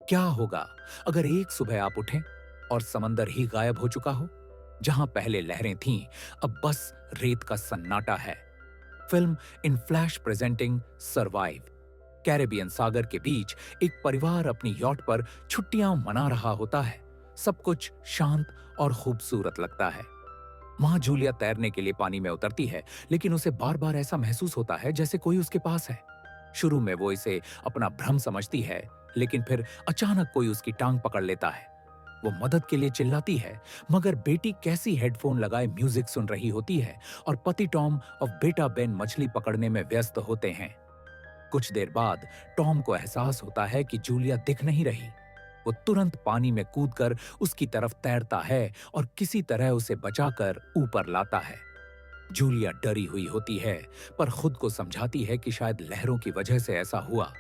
क्या होगा अगर एक सुबह आप उठें और समंदर ही गायब हो चुका हो? जहां पहले लहरें थीं, अब बस रेत का सन्नाटा है। Film in flash presenting survive. Caribbean सागर के बीच एक परिवार अपनी यॉट पर छुट्टियां मना रहा होता है। सब कुछ शांत और खूबसूरत लगता है। माँ जूलिया तैरने के लिए पानी में उतरती है, लेकिन उसे बार बार ऐसा महसूस होता है जैसे कोई उसके पास है। शुरू में वो इसे अपना भ्रम समझती है, लेकिन फिर अचानक कोई उसकी टांग पकड़ लेता है। वो मदद के लिए चिल्लाती है, मगर बेटी कैसी हेडफोन लगाए म्यूजिक सुन रही होती है और पति टॉम और बेटा बेन मछली पकड़ने में व्यस्त होते हैं। कुछ देर बाद टॉम को एहसास होता है कि जूलिया दिख नहीं रही। वो तुरंत पानी में कूदकर उसकी तरफ तैरता है और किसी तरह उसे बचाकर ऊपर लाता है। जूलिया डरी हुई होती है, पर खुद को समझाती है कि शायद लहरों की वजह से ऐसा हुआ।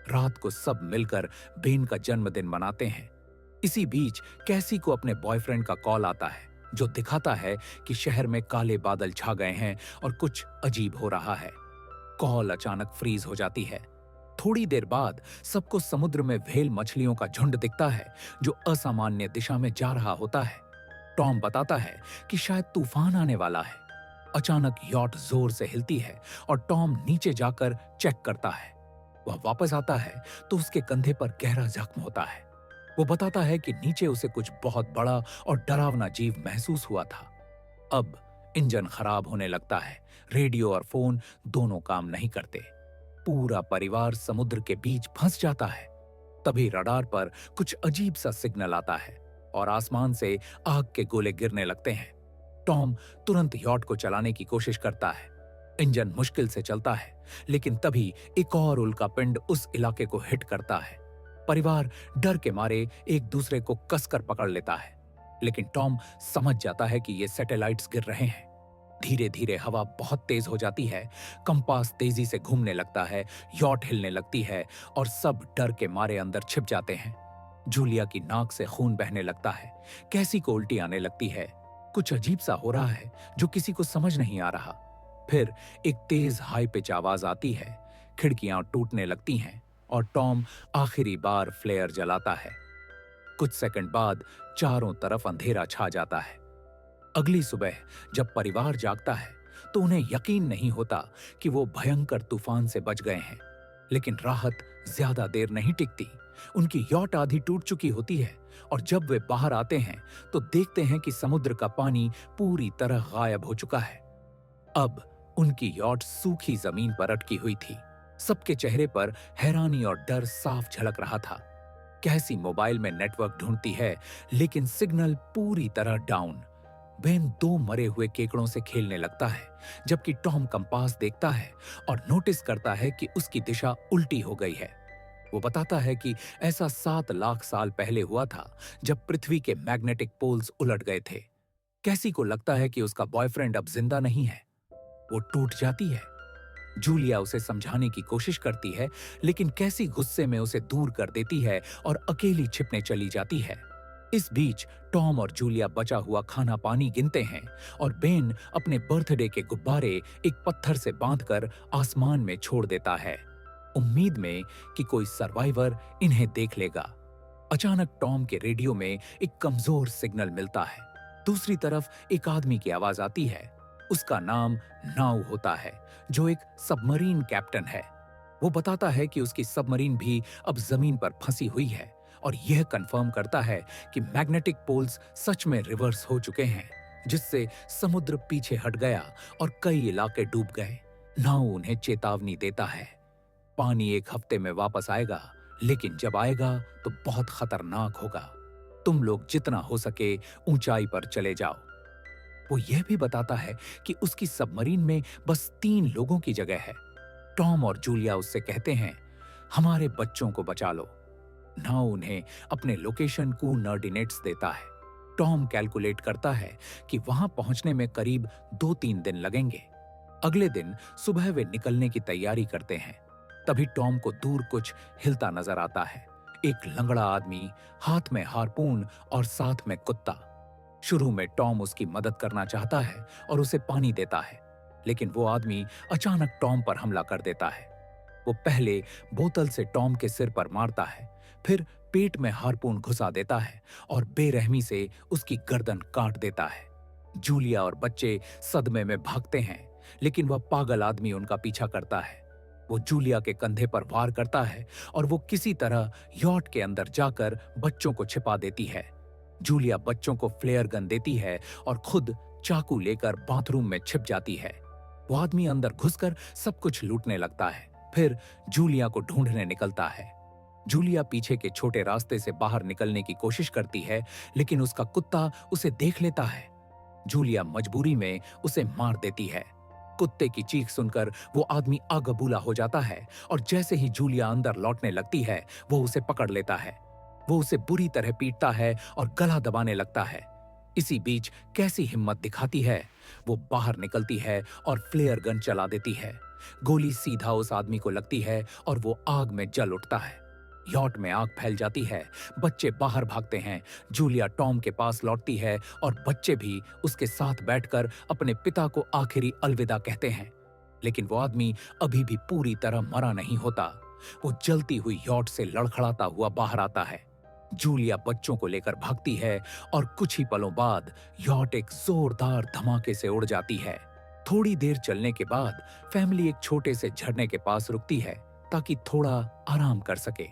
रात को सब मिलकर बेन का जन्मदिन मनाते हैं। इसी बीच कैसी को अपने बॉयफ्रेंड का कॉल आता है, जो दिखाता है कि शहर में काले बादल छा गए हैं और कुछ अजीब हो रहा है। कॉल अचानक फ्रीज हो जाती है। थोड़ी देर बाद सबको समुद्र में व्हेल मछलियों का झुंड दिखता है, जो असामान्य दिशा में जा रहा होता है। टॉम बताता है कि शायद तूफान आने वाला है। अचानक यॉट जोर से हिलती है और टॉम नीचे जाकर चेक करता है। वह वापस आता है तो उसके कंधे पर गहरा जख्म होता है। वो बताता है कि नीचे उसे कुछ बहुत बड़ा और डरावना जीव महसूस हुआ था। अब इंजन खराब होने लगता है। रेडियो और फोन दोनों काम नहीं करते। पूरा परिवार समुद्र के बीच फंस जाता है। तभी रडार पर कुछ अजीब सा सिग्नल आता है और आसमान से आग के गोले गिरने लगते हैं। टॉम तुरंत यॉट को चलाने की कोशिश करता है। इंजन मुश्किल से चलता है, लेकिन तभी एक और उल्का पिंड उस इलाके को हिट करता है। परिवार डर के मारे एक दूसरे को कसकर पकड़ लेता है, लेकिन टॉम समझ जाता है कि ये सैटेलाइट्स गिर रहे हैं। धीरे धीरे हवा बहुत तेज हो जाती है। कंपास तेजी से घूमने लगता है, यॉट हिलने लगती है और सब डर के मारे अंदर छिप जाते हैं। जूलिया की नाक से खून बहने लगता है। कैसी को उल्टी आने लगती है। कुछ अजीब सा हो रहा है जो किसी को समझ नहीं आ रहा। फिर एक तेज हाई पिच आवाज आती है। खिड़कियां टूटने लगती हैं और टॉम आखिरी बार फ्लेयर जलाता है। कुछ सेकंड बाद चारों तरफ अंधेरा छा जाता है। अगली सुबह जब परिवार जागता है तो उन्हें यकीन नहीं होता कि वो भयंकर तूफान से बच गए हैं। लेकिन राहत ज्यादा देर नहीं टिकती। उनकी यॉट आधी टूट चुकी होती है और जब वे बाहर आते हैं तो देखते हैं कि समुद्र का पानी पूरी तरह गायब हो चुका है। अब उनकी यॉट सूखी जमीन पर अटकी हुई थी। सबके चेहरे पर हैरानी और डर साफ झलक रहा था। कैसी मोबाइल में नेटवर्क ढूंढती है, लेकिन सिग्नल पूरी तरह डाउन। बेन दो मरे हुए केकड़ों से खेलने लगता है, जबकि टॉम कंपास देखता है और नोटिस करता है कि उसकी दिशा उल्टी हो गई है। वो बताता है कि ऐसा 7 लाख साल पहले हुआ था, जब पृथ्वी के मैग्नेटिक पोल्स उलट गए थे। कैसी को लगता है कि उसका बॉयफ्रेंड अब जिंदा नहीं है। वो टूट जाती है। जूलिया उसे समझाने की कोशिश करती है, लेकिन कैसी गुस्से में उसे दूर कर देती है और अकेली छिपने चली जाती है। इस बीच टॉम और जूलिया बचा हुआ खाना पानी गिनते हैं और बेन अपने बर्थडे के गुब्बारे एक पत्थर से बांधकर आसमान में छोड़ देता है, उम्मीद में कि कोई सर्वाइवर इन्हें देख लेगा। अचानक टॉम के रेडियो में एक कमजोर सिग्नल मिलता है। दूसरी तरफ एक आदमी की आवाज आती है। उसका नाम नाउ होता है, जो एक सबमरीन कैप्टन है। वो बताता है कि उसकी सबमरीन भी अब जमीन पर फंसी हुई है और यह कंफर्म करता है कि मैग्नेटिक पोल्स सच में रिवर्स हो चुके हैं, जिससे समुद्र पीछे हट गया और कई इलाके डूब गए। नाउ उन्हें चेतावनी देता है, पानी एक हफ्ते में वापस आएगा, लेकिन जब आएगा तो बहुत खतरनाक होगा। तुम लोग जितना हो सके ऊंचाई पर चले जाओ। वो यह भी बताता है कि उसकी सबमरीन में बस 3 लोगों की जगह है। टॉम और जूलिया उससे कहते हैं, हमारे बच्चों को बचा लो। नाउ उन्हें अपने लोकेशन कोऑर्डिनेट्स देता है। टॉम कैलकुलेट करता है कि वहां पहुंचने में करीब 2-3 दिन लगेंगे। अगले दिन सुबह वे निकलने की तैयारी करते हैं। तभी टॉम को दूर कुछ हिलता नजर आता है। एक लंगड़ा आदमी, हाथ में हारपून और साथ में कुत्ता। शुरू में टॉम उसकी मदद करना चाहता है और उसे पानी देता है, लेकिन वो आदमी अचानक टॉम पर हमला कर देता है। वो पहले बोतल से टॉम के सिर पर मारता है, फिर पेट में हार्पून घुसा देता है और बेरहमी से उसकी गर्दन काट देता है। जूलिया और बच्चे सदमे में भागते हैं, लेकिन वह पागल आदमी उनका पीछा करता है। वो जूलिया के कंधे पर वार करता है और वो किसी तरह यॉट के अंदर जाकर बच्चों को छिपा देती है। जूलिया बच्चों को फ्लेयर गन देती है और खुद चाकू लेकर बाथरूम में छिप जाती है। वो आदमी अंदर घुसकर सब कुछ लूटने लगता है, फिर जूलिया को ढूंढने निकलता है। जूलिया पीछे के छोटे रास्ते से बाहर निकलने की कोशिश करती है, लेकिन उसका कुत्ता उसे देख लेता है। जूलिया मजबूरी में उसे मार देती है। कुत्ते की चीख सुनकर वो आदमी आगबूला हो जाता है और जैसे ही जूलिया अंदर लौटने लगती है, वो उसे पकड़ लेता है। वो उसे बुरी तरह पीटता है और गला दबाने लगता है। इसी बीच कैसी हिम्मत दिखाती है, वो बाहर निकलती है और फ्लेयर गन चला देती है। गोली सीधा उस आदमी को लगती है और वो आग में जल उठता है। यॉट में आग फैल जाती है। बच्चे बाहर भागते हैं। जूलिया टॉम के पास लौटती है और बच्चे भी उसके साथ बैठकर अपने पिता को आखिरी अलविदा कहते हैं। लेकिन वो आदमी अभी भी पूरी तरह मरा नहीं होता। वो जलती हुई यॉट से लड़खड़ाता हुआ बाहर आता है। जूलिया बच्चों को लेकर भागती है और कुछ ही पलों बाद यॉट एक जोरदार धमाके से उड़ जाती है। थोड़ी देर चलने के बाद फैमिली एक छोटे से झरने के पास रुकती है ताकि थोड़ा आराम कर सके।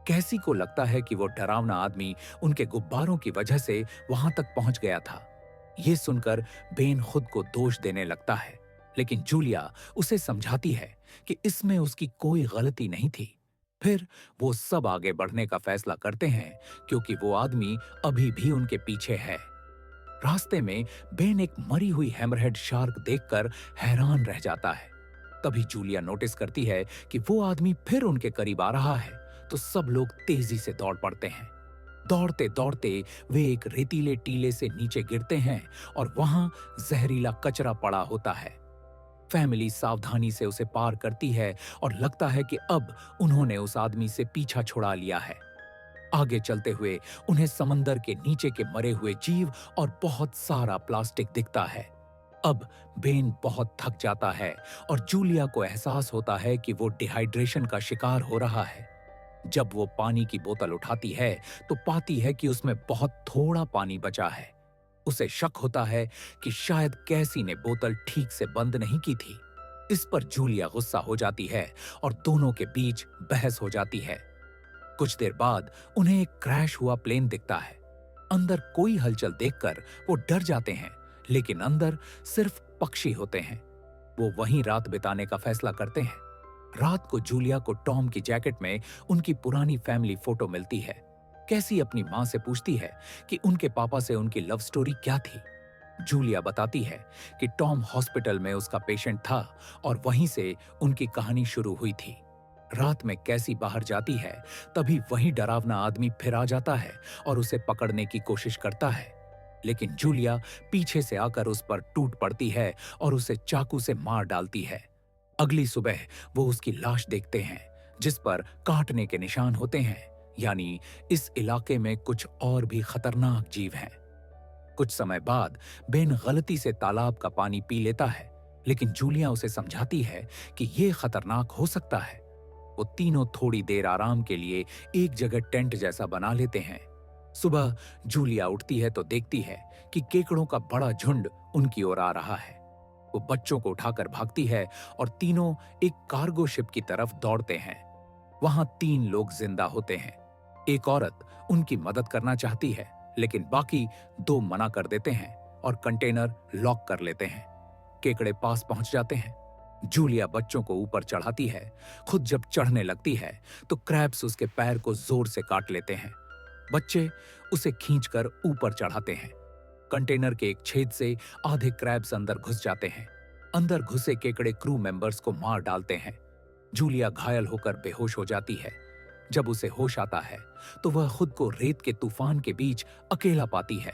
कैसी को लगता है कि वो डरावना आदमी उनके गुब्बारों की वजह से वहां तक पहुंच गया था। ये सुनकर बेन खुद को दोष देने लगता है, लेकिन जूलिया उसे समझाती है कि इसमें उसकी कोई गलती नहीं थी। फिर वो सब आगे बढ़ने का फैसला करते हैं क्योंकि वो आदमी अभी भी उनके पीछे है। रास्ते में बेन एक मरी हुई हैमरहेड शार्क देखकर हैरान रह जाता है। तभी जूलिया नोटिस करती है कि वो आदमी फिर उनके करीब आ रहा है, तो सब लोग तेजी से दौड़ पड़ते हैं। दौड़ते दौड़ते वे एक रेतीले टीले से नीचे गिरते हैं और वहां जहरीला कचरा पड़ा होता है। फैमिली सावधानी से उसे पार करती है और लगता है कि अब उन्होंने उस आदमी से पीछा छुड़ा लिया है। आगे चलते हुए उन्हें समंदर के नीचे के मरे हुए जीव और बहुत सारा प्लास्टिक दिखता है। अब बेन बहुत थक जाता है और जूलिया को एहसास होता है कि वो डिहाइड्रेशन का शिकार हो रहा है। जब वो पानी की बोतल उठाती है तो पाती है कि उसमें बहुत थोड़ा पानी बचा है। उसे शक होता है कि शायद कैसी ने बोतल ठीक से बंद नहीं की थी। इस पर जूलिया गुस्सा हो जाती है और दोनों के बीच बहस हो जाती है। कुछ देर बाद उन्हें एक क्रैश हुआ प्लेन दिखता है। अंदर कोई हलचल देखकर वो डर जाते हैं, लेकिन अंदर सिर्फ पक्षी होते हैं। वो वहीं रात बिताने का फैसला करते हैं। रात को जूलिया को टॉम की जैकेट में उनकी पुरानी फैमिली फोटो मिलती है। कैसी अपनी मां से पूछती है कि उनके पापा से उनकी लव स्टोरी क्या थी। जूलिया बताती है कि टॉम हॉस्पिटल में उसका पेशेंट था और वहीं से उनकी कहानी शुरू हुई थी। रात में कैसी बाहर जाती है, तभी वही डरावना आदमी फिर आ जाता है और उसे पकड़ने की कोशिश करता है, लेकिन जूलिया पीछे से आकर उस पर टूट पड़ती है और उसे चाकू से मार डालती है। अगली सुबह वो उसकी लाश देखते हैं, जिस पर काटने के निशान होते हैं, यानी इस इलाके में कुछ और भी खतरनाक जीव हैं। कुछ समय बाद बेन गलती से तालाब का पानी पी लेता है, लेकिन जूलिया उसे समझाती है कि यह खतरनाक हो सकता है। वो तीनों थोड़ी देर आराम के लिए एक जगह टेंट जैसा बना लेते हैं। सुबह जूलिया उठती है तो देखती है कि केकड़ों का बड़ा झुंड उनकी ओर आ रहा है। वो बच्चों को उठाकर भागती है और तीनों एक कार्गो शिप की तरफ दौड़ते हैं। वहां 3 लोग जिंदा होते हैं। एक औरत उनकी मदद करना चाहती है, लेकिन बाकी 2 मना कर देते हैं और कंटेनर लॉक कर लेते हैं। केकड़े पास पहुंच जाते हैं। जूलिया बच्चों को ऊपर चढ़ाती है। खुद जब चढ़ने लगती है तो क्रैब्स उसके पैर को जोर से काट लेते हैं। बच्चे उसे खींचकर ऊपर चढ़ाते हैं। कंटेनर के एक छेद से आधे क्रैब्स अंदर घुस जाते हैं। अंदर घुसे केकड़े क्रू मेंबर्स को मार डालते हैं। जूलिया घायल होकर बेहोश हो जाती है। जब उसे होश आता है तो वह खुद को रेत के तूफान के बीच अकेला पाती है।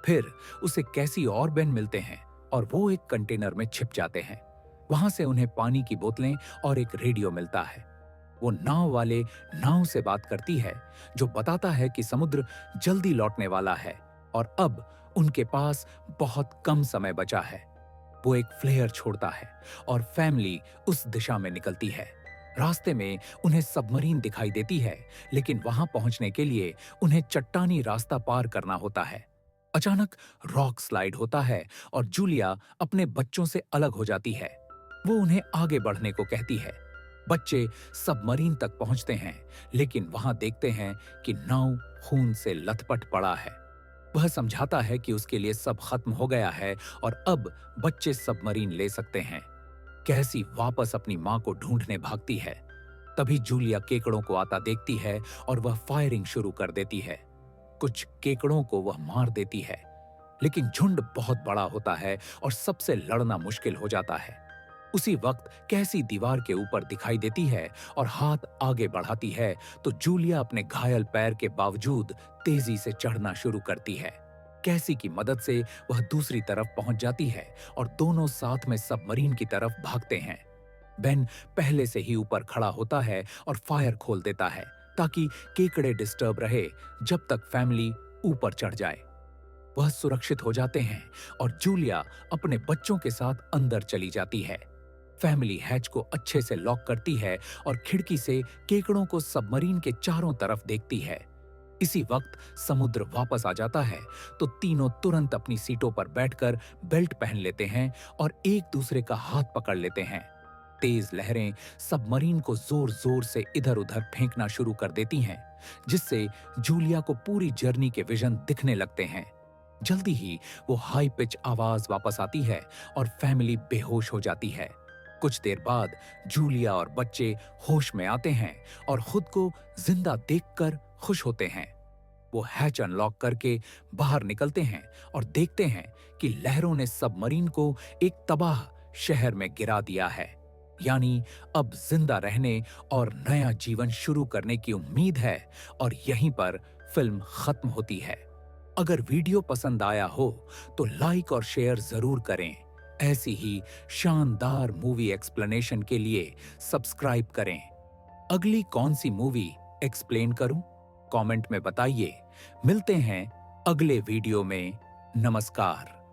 फिर उसे कैसी और बेन मिलते हैं और वो एक कंटेनर में छिप जाते हैं। वहां से उन्हें पानी की बोतलें और एक रेडियो मिलता है। वो नाव वाले नाव से बात करती है, जो बताता है कि समुद्र जल्दी लौटने वाला है और अब उनके पास बहुत कम समय बचा है। वो एक फ्लेयर छोड़ता है और फैमिली उस दिशा में निकलती है। रास्ते में उन्हें सबमरीन दिखाई देती है, लेकिन वहां पहुंचने के लिए उन्हें चट्टानी रास्ता पार करना होता है। अचानक रॉक स्लाइड होता है और जूलिया अपने बच्चों से अलग हो जाती है। वो उन्हें आगे बढ़ने को कहती है। बच्चे सबमरीन तक पहुंचते हैं, लेकिन वहां देखते हैं कि नाव खून से लथपथ पड़ा है। वह समझाता है कि उसके लिए सब खत्म हो गया है और अब बच्चे सबमरीन ले सकते हैं। कैसी वापस अपनी मां को ढूंढने भागती है। तभी जूलिया केकड़ों को आता देखती है और वह फायरिंग शुरू कर देती है। कुछ केकड़ों को वह मार देती है, लेकिन झुंड बहुत बड़ा होता है और सबसे लड़ना मुश्किल हो जाता है। उसी वक्त कैसी दीवार के ऊपर दिखाई देती है और हाथ आगे बढ़ाती है तो जूलिया अपने घायल पैर के बावजूद तेजी से चढ़ना शुरू करती है। कैसी की मदद से वह दूसरी तरफ पहुंच जाती है और दोनों साथ में सबमरीन की तरफ भागते हैं। बेन पहले से ही ऊपर खड़ा होता है और फायर खोल देता है ताकि केकड़े डिस्टर्ब रहे जब तक फैमिली ऊपर चढ़ जाए। वह सुरक्षित हो जाते हैं और जूलिया अपने बच्चों के साथ अंदर चली जाती है। फैमिली हैच को अच्छे से लॉक करती है और खिड़की से केकड़ों को सबमरीन के चारों तरफ देखती है। इसी वक्त समुद्र वापस आ जाता है तो तीनों तुरंत अपनी सीटों पर बैठकर बेल्ट पहन लेते हैं और एक दूसरे का हाथ पकड़ लेते हैं। तेज लहरें सबमरीन को जोर जोर से इधर उधर फेंकना शुरू कर देती हैं, जिससे जूलिया को पूरी जर्नी के विजन दिखने लगते हैं। जल्दी ही वो हाई पिच आवाज वापस आती है और फैमिली बेहोश हो जाती है। कुछ देर बाद जूलिया और बच्चे होश में आते हैं और खुद को जिंदा देखकर खुश होते हैं। वो हैच अनलॉक करके बाहर निकलते हैं और देखते हैं कि लहरों ने सबमरीन को एक तबाह शहर में गिरा दिया है। यानी अब जिंदा रहने और नया जीवन शुरू करने की उम्मीद है और यहीं पर फिल्म खत्म होती है। अगर वीडियो पसंद आया हो तो लाइक और शेयर जरूर करें। ऐसी ही शानदार मूवी एक्सप्लेनेशन के लिए सब्सक्राइब करें। अगली कौन सी मूवी एक्सप्लेन करूं? कमेंट में बताइए। मिलते हैं अगले वीडियो में। नमस्कार।